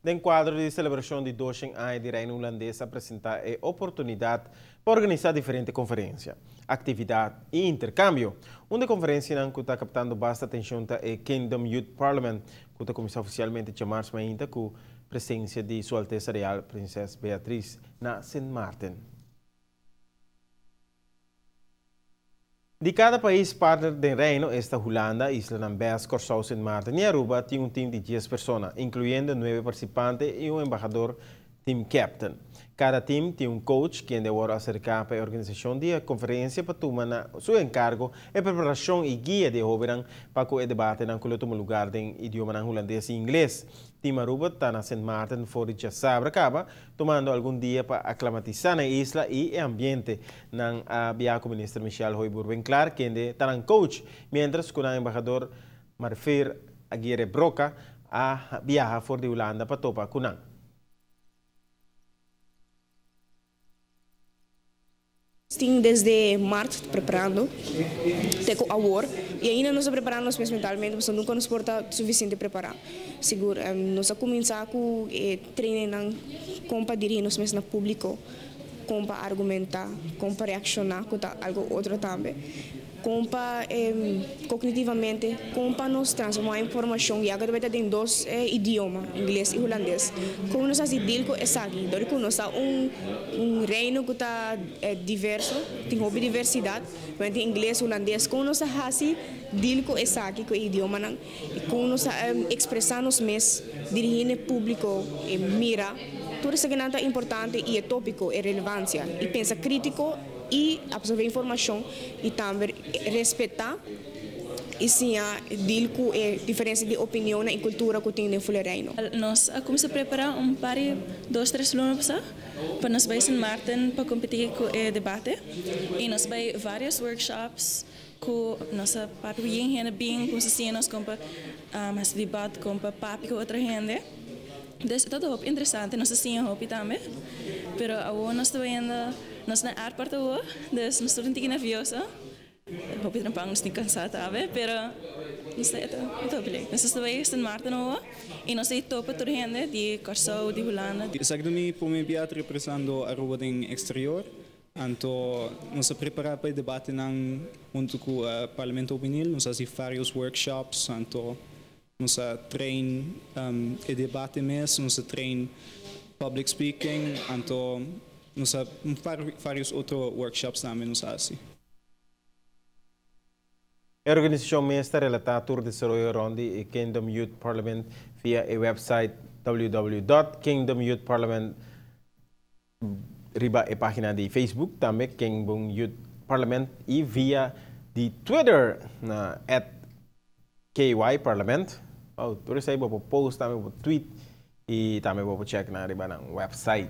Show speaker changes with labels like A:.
A: no quadro de celebração de 200 anos de Reino Holandês, apresentar a oportunidade para organizar diferentes conferências, atividades e intercâmbio. Uma conferência que está captando bastante atenção é Kingdom Youth Parliament, que está começando oficialmente a chamar-se ainda com a presença de Sua Alteza Real Princesa Beatriz na St. Martin. De cada país partner do Reino, esta Holanda, Isla Nambes, Corsau, St. Martin e Aruba tem um time de 10 pessoas, incluindo 9 participantes e um embaixador, team captain. Cada time tem um coach que deve acercar para a organização da conferência para tomar seu encargo e preparação e guia de jovens para que o debate não tome lugar em idioma holandês e inglês. Team Aruba está na St. Martin fora de Sabracaba, tomando algum dia para aclimatizar na isla e o ambiente. Nang biya com o ministro Michel Hoiburg bem claro que está um coach, mientras que o embaixador Marfir Aguirre Broca a viaja fora de Holanda para topar com ele.
B: Estou desde março preparando, tenho agora e ainda não estou preparando mentalmente, porque nunca nos porta suficiente preparar. Seguro, nós começar com treinar como dirigir nos mesmos no público, como argumentar, como reaccionar com algo outro também, como cognitivamente, como nos transformar informação e agora tem dois idiomas, inglês e holandês. Como nós fazemos com essa aqui, então nós temos reino que está diverso, tem diversidade, mas tem inglês e holandês. Como nós fazemos com essa aqui, com o idioma, e como nós expressamos mesmo, dirigir o público e mira, tudo isso que é importante e é tópico, é relevância, e pensa crítico e absorver informação e também respeitar e sim a com a diferença de opinião e cultura que tem no Reino.
C: Nós começamos a preparar par de 2-3 anos para nós vai St. Martin para competir com o debate e nós vai vários workshops com nossa parte bem com nós como mas debate com papi com outra gente. Dus dat is interessant, nós zien hoop também, pero agora nós estamos vendo nós na arte parte agora, dus nós estamos um pouco nerviosos, hoop que não pang nós nem cansado também, pero nós estamos bem, nós estamos aí St. Martin agora e nós aí topa toda gente de Corsau, de Holanda.
D: Sagduni por mim biat representando a Aruba em exterior, então nós preparar para o debate nang junto com o Parlamento Opinião, nós fazemos vários workshops, então nós trein debate mesmo, nós trein public speaking, então nós vários outros workshops também nós fazemos.
A: A organização está relatada ao desenvolvimento de Kingdom Youth Parliament via a website www.kingdomyouthparliament, riba a página de Facebook também Kingdom Youth Parliament e via de Twitter na @KY Parliament. Tudo isso aí vou post também, vou tweet e também vou check na riba na website.